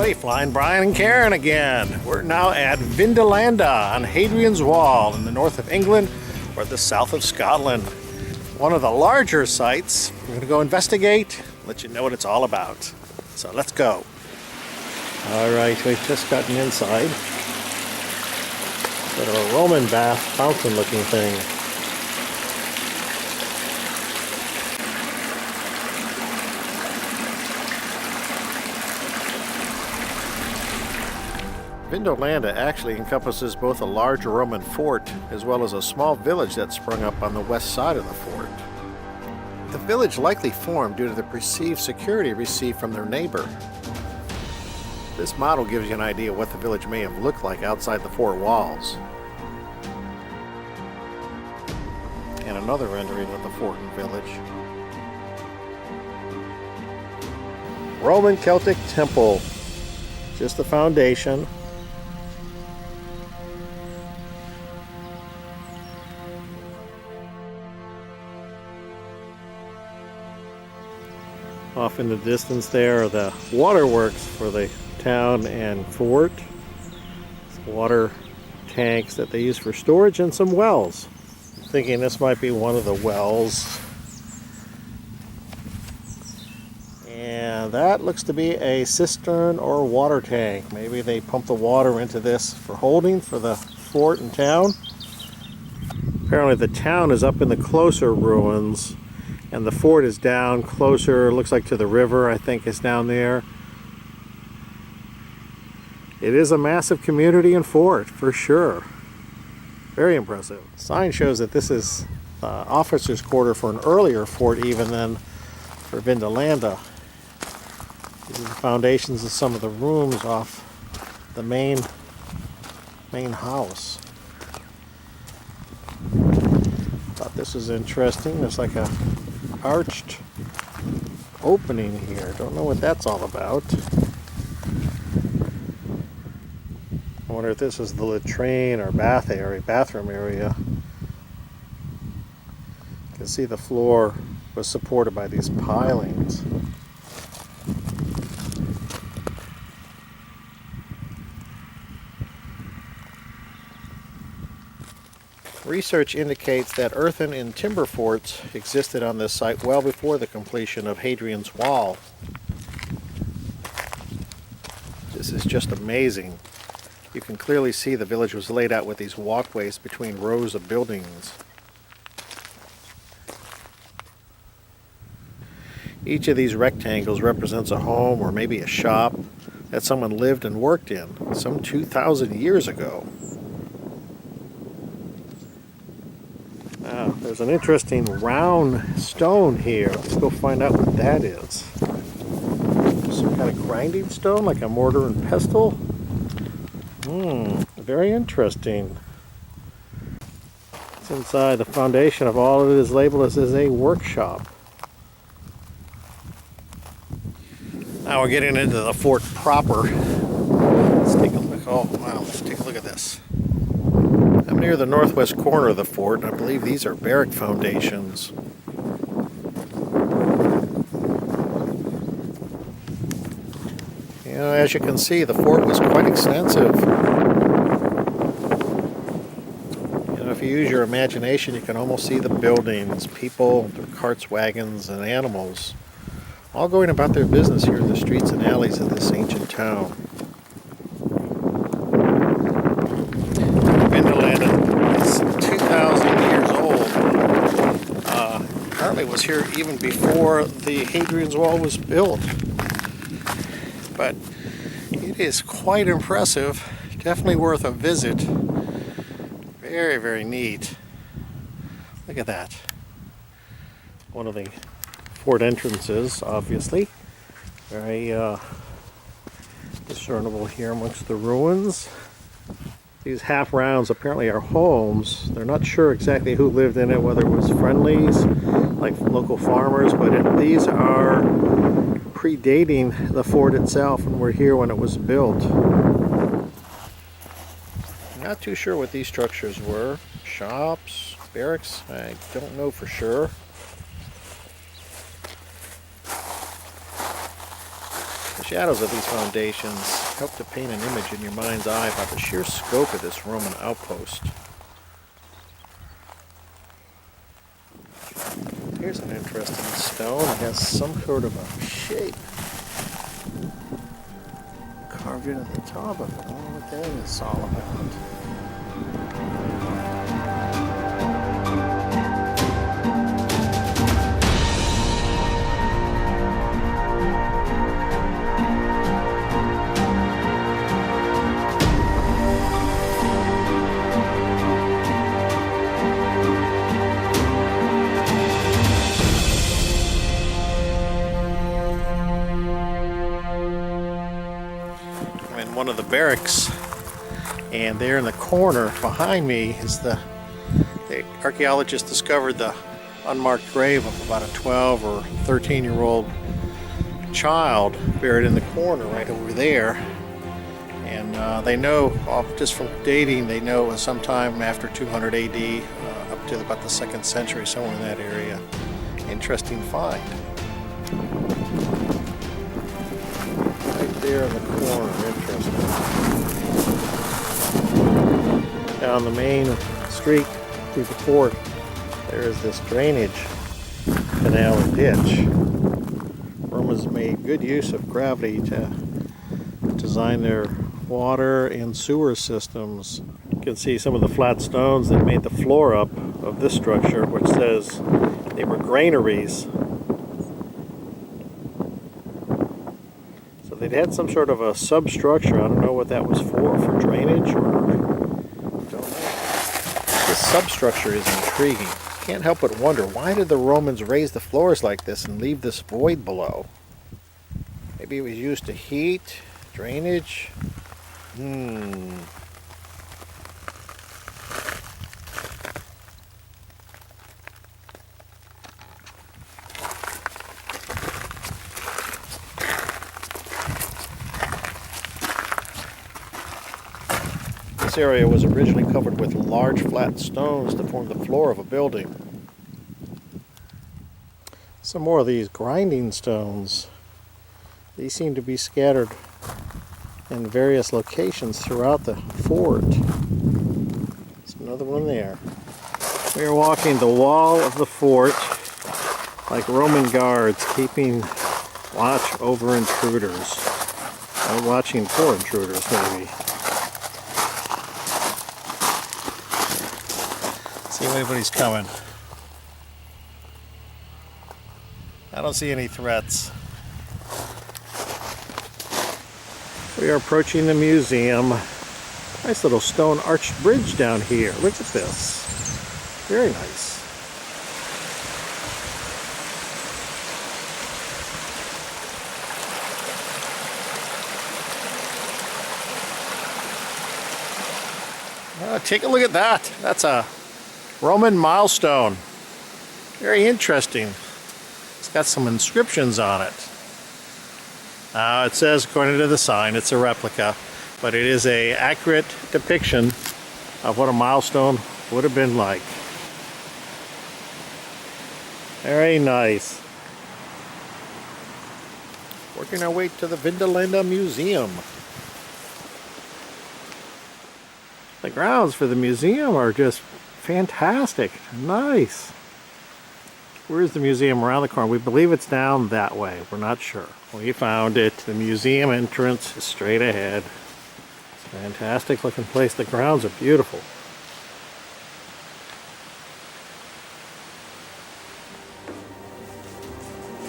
Hey, Flying Brian and Karen again. We're now at Vindolanda on Hadrian's Wall in the north of England or the south of Scotland. One of the larger sites. We're going to go investigate, let you know what it's all about. So let's go. Alright, we've just gotten inside. Sort of a Roman bath fountain looking thing. Vindolanda actually encompasses both a large Roman fort as well as a small village that sprung up on the west side of the fort. The village likely formed due to the perceived security received from their neighbor. This model gives you an idea of what the village may have looked like outside the four walls. And another rendering of the fort and village. Roman Celtic temple. Just the foundation. Off in the distance there are the waterworks for the town and fort. Water tanks that they use for storage and some wells. I'm thinking this might be one of the wells. And that looks to be a cistern or water tank. Maybe they pump the water into this for holding for the fort and town. Apparently the town is up in the closer ruins. And the fort is down closer, looks like to the river, I think is down there. It is a massive community and fort, for sure. Very impressive. Sign shows that this is the officers' quarter for an earlier fort even than for Vindolanda. These are the foundations of some of the rooms off the main house. Thought this was interesting. There's like a arched opening here. Don't know what that's all about. I wonder if this is the latrine or bathroom area. You can see the floor was supported by these pilings. Research indicates that earthen and timber forts existed on this site well before the completion of Hadrian's Wall. This is just amazing. You can clearly see the village was laid out with these walkways between rows of buildings. Each of these rectangles represents a home or maybe a shop that someone lived and worked in some 2,000 years ago. There's an interesting round stone here. Let's go find out what that is. Some kind of grinding stone, like a mortar and pestle. Very interesting. It's inside the foundation of all of it is labeled as a workshop. Now we're getting into the fort proper. Let's take a look. Oh wow, let's take a look at this. I'm near the northwest corner of the fort, and I believe these are barrack foundations. You know, as you can see, the fort was quite extensive. You know, if you use your imagination, you can almost see the buildings, people, their carts, wagons, and animals, all going about their business here in the streets and alleys of this ancient town. Vindolanda is 2,000 years old. Apparently was here even before the Hadrian's Wall was built. But it is quite impressive. Definitely worth a visit. Very, very neat. Look at that. One of the fort entrances, obviously. Very discernible here amongst the ruins. These half rounds apparently are homes. They're not sure exactly who lived in it, whether it was friendlies, like local farmers, but these are predating the fort itself and were here when it was built. Not too sure what these structures were. Shops, barracks, I don't know for sure. The shadows of these foundations help to paint an image in your mind's eye about the sheer scope of this Roman outpost. Here's an interesting stone. It has some sort of a shape carved into the top of it. I don't know what that is all about. One of the barracks, and there in the corner behind me is the archaeologists discovered the unmarked grave of about a 12 or 13-year-old child buried in the corner right over there. And they know, just from dating, they know it was sometime after 200 AD up to about the 2nd century, somewhere in that area. Interesting find. There in the corner, interesting. Down the main street through the fort, there is this drainage canal and ditch. Romans made good use of gravity to design their water and sewer systems. You can see some of the flat stones that made the floor up of this structure, which says they were granaries. They'd had some sort of a substructure. I don't know what that was for drainage or I don't know. This substructure is intriguing. Can't help but wonder, why did the Romans raise the floors like this and leave this void below? Maybe it was used to heat, drainage. This area was originally covered with large flat stones to form the floor of a building. Some more of these grinding stones. These seem to be scattered in various locations throughout the fort. There's another one there. We are walking the wall of the fort like Roman guards, keeping watch over intruders. Or watching for intruders, maybe. See if anybody's coming. I don't see any threats. We are approaching the museum. Nice little stone arched bridge down here. Look at this. Very nice. Take a look at that. That's a Roman milestone. Very interesting. It's got some inscriptions on it. It says, according to the sign, it's a replica, but it is an accurate depiction of what a milestone would have been like. Very nice. Working our way to the Vindolanda Museum. The grounds for the museum are just fantastic. Nice. Where's the museum? Around the corner. We believe it's down that way. We're not sure. We found it. The museum entrance is straight ahead. It's a fantastic looking place. The grounds are beautiful.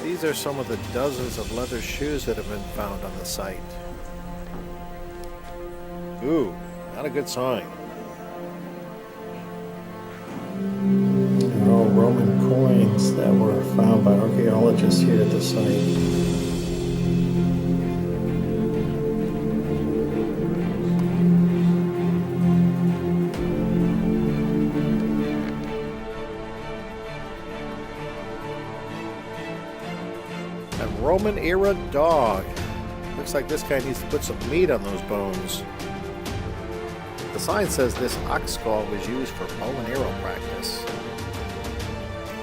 These are some of the dozens of leather shoes that have been found on the site. Ooh, not a good sign. They're all Roman coins that were found by archaeologists here at the site. Roman era dog. Looks like this guy needs to put some meat on those bones. The sign says this ox skull was used for bow and arrow practice.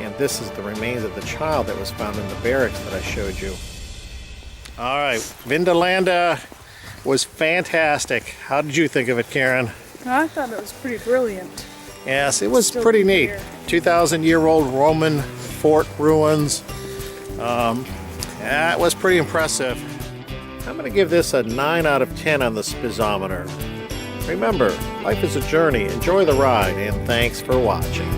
And this is the remains of the child that was found in the barracks that I showed you. All right, Vindolanda was fantastic. How did you think of it, Karen? I thought it was pretty brilliant. Yes, it was Still pretty neat. here. 2,000-year-old Roman fort ruins. Yeah, it was pretty impressive. I'm going to give this a 9 out of 10 on the SPiSometer. Remember, life is a journey. Enjoy the ride, and thanks for watching.